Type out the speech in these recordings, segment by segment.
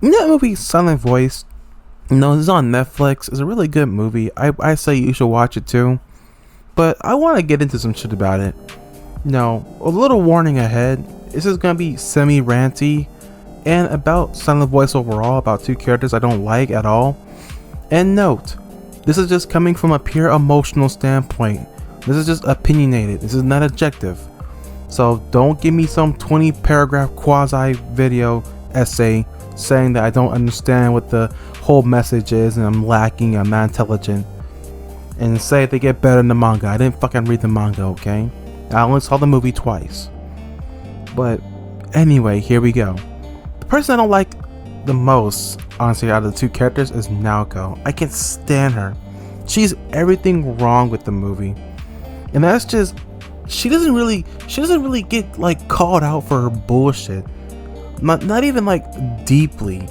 That movie, Silent Voice, no, it's on Netflix. It's a really good movie. I say you should watch it too. But I want to get into some shit about it. No, a little warning ahead. This is gonna be semi-ranty and about Silent Voice overall, about two characters I don't like at all. And note, this is just coming from a pure emotional standpoint. This is just opinionated. This is not objective. So don't give me some 20 paragraph quasi video essay saying that I don't understand what the whole message is and I'm lacking, I'm not intelligent. And say they get better in the manga. I didn't fucking read the manga, okay? I only saw the movie twice. But anyway, here we go. The person I don't like the most, honestly, out of the two characters is Naoko. I can't stand her. She's everything wrong with the movie. And that's just, she doesn't really get like called out for her bullshit. Not even like deeply.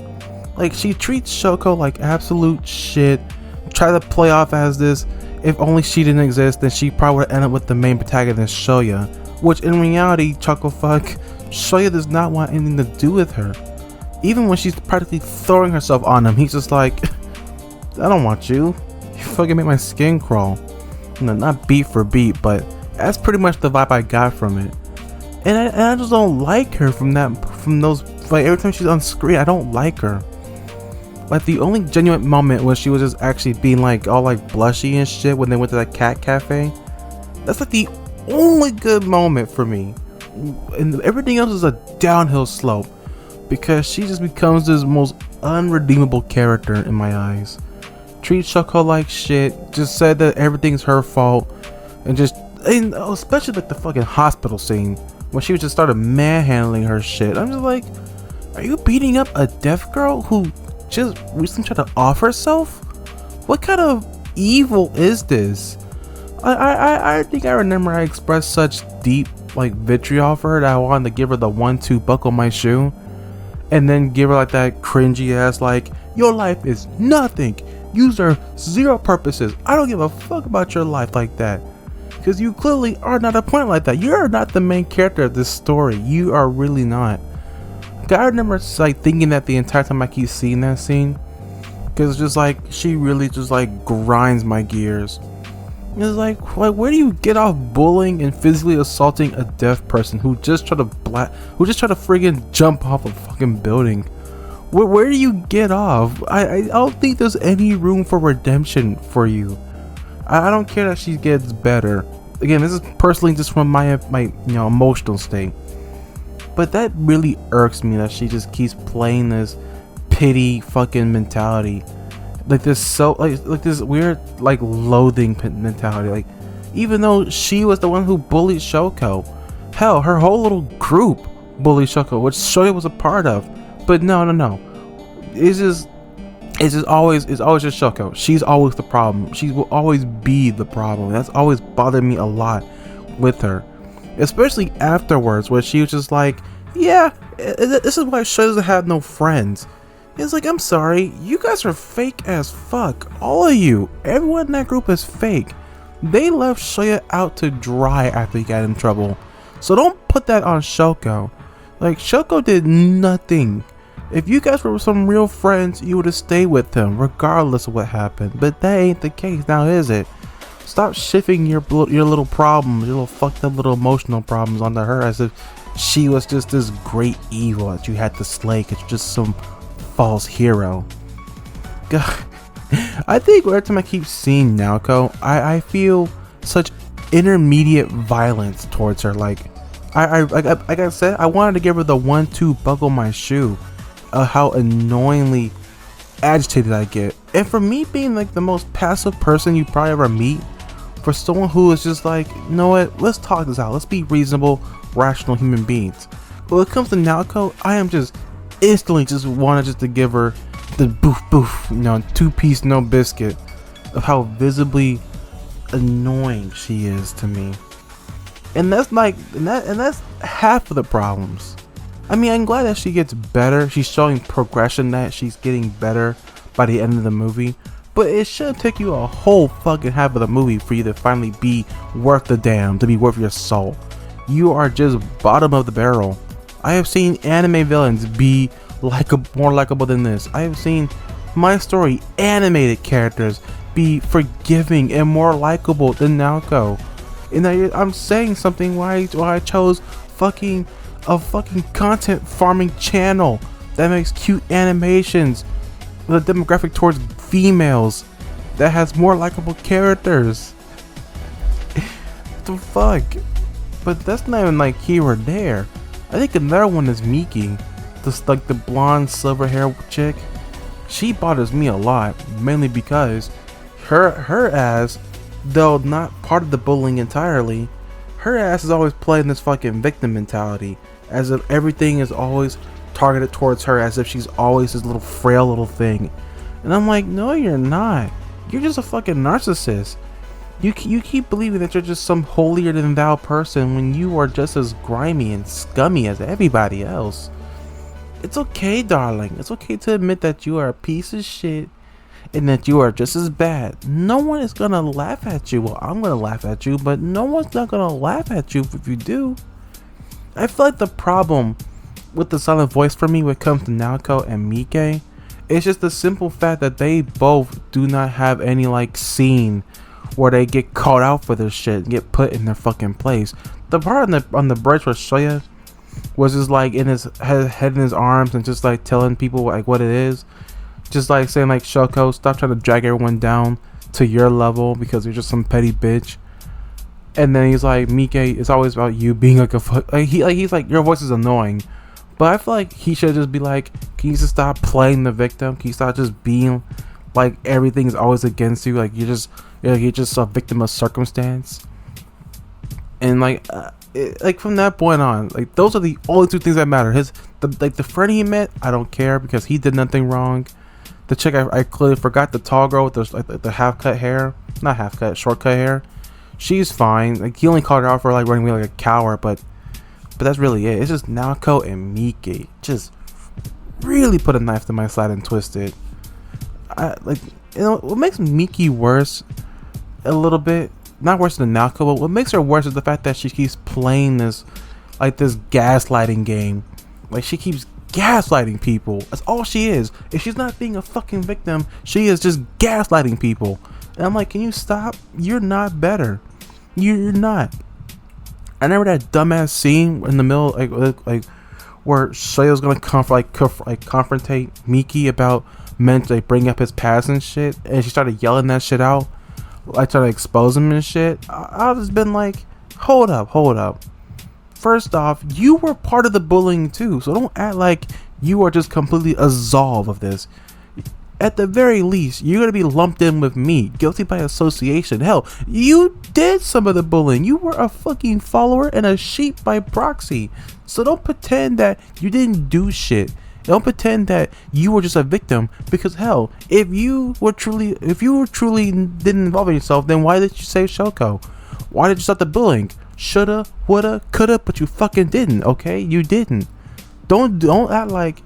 Like she treats Shoko like absolute shit. Try to play off as this, if only she didn't exist, then she probably would end up with the main protagonist Shoya. Which in reality, chucklefuck, Shoya does not want anything to do with her. Even when she's practically throwing herself on him, he's just like, I don't want you. You fucking make my skin crawl. No, not beat for beat, but that's pretty much the vibe I got from it. And I just don't like her from those, like every time she's on screen, I don't like her. Like the only genuine moment was she was just actually being like all like blushy and shit when they went to that cat cafe. That's like the only good moment for me. And everything else is a downhill slope because she just becomes this most unredeemable character in my eyes. Treats Shoko like shit, just said that everything's her fault, and especially like the fucking hospital scene when she just started manhandling her shit. I'm just like, are you beating up a deaf girl who just recently tried to off herself? What kind of evil is this? I think I remember I expressed such deep like vitriol for her that I wanted to give her the 1-2 buckle my shoe, and then give her like that cringy ass like, your life is nothing, you serve zero purposes, I don't give a fuck about your life like that, because you clearly are not a point like that. You are not the main character of this story. You are really not. I remember like thinking that the entire time I keep seeing that scene, because just like she really just like grinds my gears. It's like where do you get off bullying and physically assaulting a deaf person who just tried to friggin' jump off a fucking building? Where do you get off? I don't think there's any room for redemption for you. I don't care that she gets better. Again, this is personally just from my emotional state. But that really irks me that she just keeps playing this pity fucking mentality, like this like this weird like loathing mentality. Like even though she was the one who bullied Shoko, hell, her whole little group bullied Shoko, which Shoya was a part of. But no, it's always just Shoko. She's always the problem. She will always be the problem. That's always bothered me a lot with her. Especially afterwards, where she was just like, yeah, this is why Shoya doesn't have no friends. It's like, I'm sorry, you guys are fake as fuck. All of you. Everyone in that group is fake. They left Shoya out to dry after he got in trouble. So don't put that on Shoko. Like, Shoko did nothing. If you guys were some real friends, you would have stayed with him, regardless of what happened. But that ain't the case now, is it? Stop shifting your little problems, your little fucked up little emotional problems onto her as if she was just this great evil that you had to slay because you're just some false hero. God, I think every time I keep seeing Naoko, I feel such intermediate violence towards her. Like I said, I wanted to give her the 1-2 buckle my shoe. How annoyingly agitated I get. And for me being like the most passive person you probably ever meet, for someone who is just like, you know what, let's talk this out, let's be reasonable, rational human beings. But when it comes to Naoko, I am just instantly just wanted just to give her the boof, 2-piece no biscuit of how visibly annoying she is to me. And that's like, and that's half of the problems. I mean, I'm glad that she gets better. She's showing progression, that she's getting better by the end of the movie. But it should take you a whole fucking half of the movie for you to finally be worth the damn, to be worth your salt. You are just bottom of the barrel. I have seen anime villains be more likable than this. I have seen My Story animated characters be forgiving and more likable than Naoko. And I'm saying something why I chose a fucking content farming channel that makes cute animations with a demographic towards females that has more likable characters. What the fuck? But that's not even like here or there. I think another one is Miki, just like the blonde silver hair chick. She bothers me a lot, mainly because her ass, though not part of the bullying entirely, her ass is always playing this fucking victim mentality, as if everything is always targeted towards her, as if she's always this little frail little thing. And I'm like, no, you're not. You're just a fucking narcissist. You keep believing that you're just some holier than thou person when you are just as grimy and scummy as everybody else. It's okay, darling. It's okay to admit that you are a piece of shit and that you are just as bad. No one is gonna laugh at you. Well, I'm gonna laugh at you, but no one's not gonna laugh at you if you do. I feel like the problem with the silent voice for me when it comes to Naoko and Mike, it's just the simple fact that they both do not have any like scene where they get called out for this shit and get put in their fucking place. The part on the bridge where Shoya was just like in his head in his arms and just like telling people like what it is, just like saying like, Shoko, stop trying to drag everyone down to your level because you're just some petty bitch. And then he's like, Mike, it's always about you being like a he's like, your voice is annoying. But I feel like he should just be like, can you just stop playing the victim? Can you stop just being like everything is always against you? Like you're just a victim of circumstance. And like from that point on, like those are the only two things that matter. The friend he met, I don't care because he did nothing wrong. The chick I clearly forgot, the tall girl with the half cut hair, not half cut, short cut hair. She's fine. Like he only called her out for like running away like a coward, but that's really it. It's just Naoko and Miki just really put a knife to my side and twist it. What makes Miki worse a little bit, not worse than Naoko, but what makes her worse is the fact that she keeps playing this gaslighting game. Like she keeps gaslighting people. That's all she is. If she's not being a fucking victim, she is just gaslighting people. And I'm like, can you stop? You're not better. You're not. I remember that dumbass scene in the middle, like where Shoya's gonna confrontate Miki about mentally bring up his past and shit, and she started yelling that shit out, like trying to expose him and shit. I've just been like, hold up. First off, you were part of the bullying too, so don't act like you are just completely absolved of this. At the very least, you're gonna be lumped in with me, guilty by association. Hell, you did some of the bullying. You were a fucking follower and a sheep by proxy. So don't pretend that you didn't do shit. Don't pretend that you were just a victim. Because hell, if you truly didn't involve yourself, then why did you save Shoko? Why did you stop the bullying? Shoulda, woulda, coulda, but you fucking didn't. Okay, you didn't. Don't act like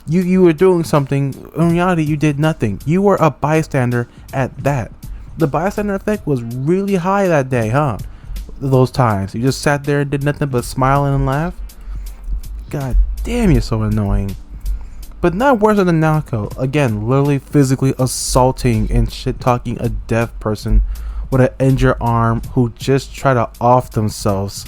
you were doing something. In reality, you did nothing. You were a bystander at that. The bystander effect was really high that day, huh? Those times you just sat there and did nothing but smile and laugh. God damn, you're so annoying. But not worse than Naoko. Again, literally physically assaulting and shit talking a deaf person with an injured arm who just try to off themselves.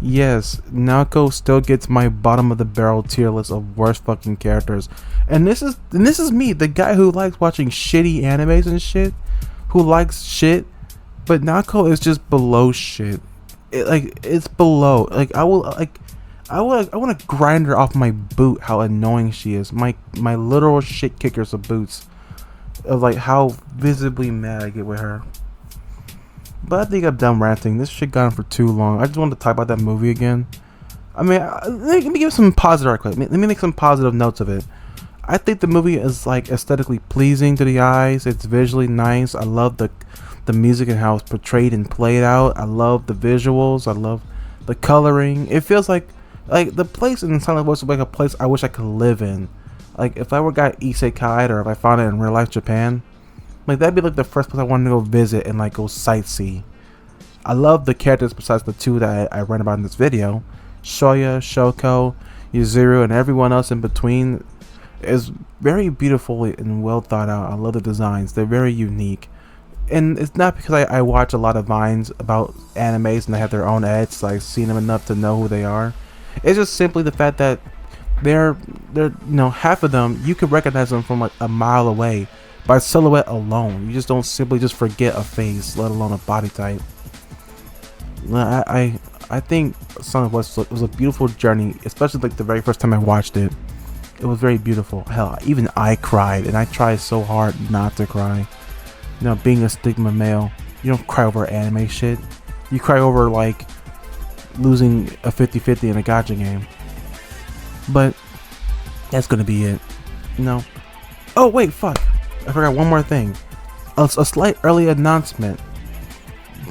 Yes, Naoko still gets my bottom of the barrel tier list of worst fucking characters. And this is me, the guy who likes watching shitty animes and shit, who likes shit, but Naoko is just below shit. It's below. I want to grind her off my boot how annoying she is. My literal shit kickers of boots of like how visibly mad I get with her. But I think I'm done ranting. This shit got on for too long. I just wanted to talk about that movie again. I mean, let me give some positive right quick. Let me make some positive notes of it. I think the movie is like aesthetically pleasing to the eyes. It's visually nice. I love the music and how it's portrayed and played out. I love the visuals. I love the coloring. It feels like the place in Silent Voice is like a place I wish I could live in. Like if I were got isekai or if I found it in real life Japan, like that'd be like the first place I wanted to go visit and like go sightsee. I love the characters besides the two that I read about in this video, Shoya, Shoko, Yuzuru, and everyone else in between. It's very beautiful and well thought out. I love the designs. They're very unique. And it's not because I watch a lot of vines about animes and they have their own edits, so I've seen them enough to know who they are. It's just simply the fact that they're half of them you could recognize them from like a mile away by silhouette alone. You just don't simply just forget a face, let alone a body type. I think Song of West was a beautiful journey, especially like the very first time I watched it. It was very beautiful. Hell, even I cried, and I tried so hard not to cry. Being a stigma male, you don't cry over anime shit. You cry over like losing a 50-50 in a gacha game. But that's gonna be it. Oh wait, fuck! I forgot one more thing. A slight early announcement.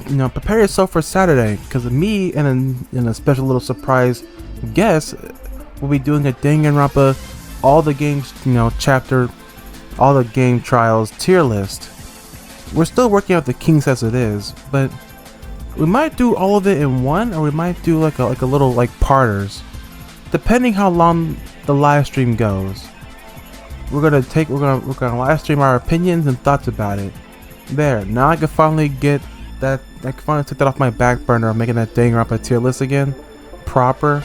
Prepare yourself for Saturday, because me and a special little surprise guest will be doing a Danganronpa all the games chapter, all the game trials tier list. We're still working out the kinks as it is, but we might do all of it in one, or we might do like a little like parters, depending how long the live stream goes. We're gonna live stream our opinions and thoughts about it. There, now I can finally get that. I can finally take that off my back burner of making that Danganronpa tier list again, proper,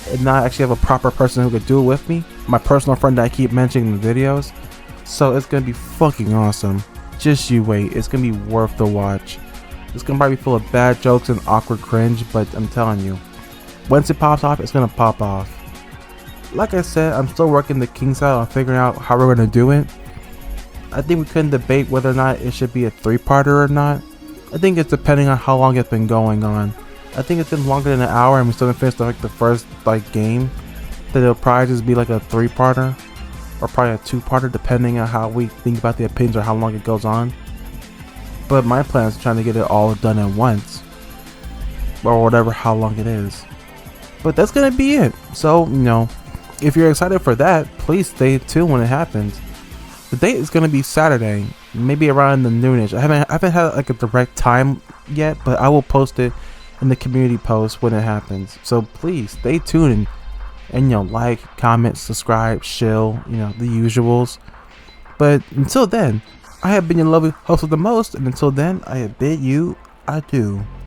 and now I actually have a proper person who could do it with me. My personal friend that I keep mentioning in the videos. So it's gonna be fucking awesome. Just you wait. It's gonna be worth the watch. It's gonna probably be full of bad jokes and awkward cringe, but I'm telling you, once it pops off, it's gonna pop off. Like I said, I'm still working the kinks out on figuring out how we're gonna do it. I think we couldn't debate whether or not it should be a 3-parter or not. I think it's depending on how long it's been going on. I think it's been longer than an hour and we still haven't finished like the first game. Then it'll probably just be like a 3-parter. Or probably a 2-parter, depending on how we think about the opinions or how long it goes on. But my plan is trying to get it all done at once, or whatever, how long it is. But that's gonna be it. So if you're excited for that, please stay tuned when it happens. The date is gonna be Saturday, maybe around the noonish. I haven't had like a direct time yet, but I will post it in the community post when it happens. So please stay tuned and like, comment, subscribe, shill, the usuals. But until then, I have been your lovely host of the most, and until then, I bid you adieu.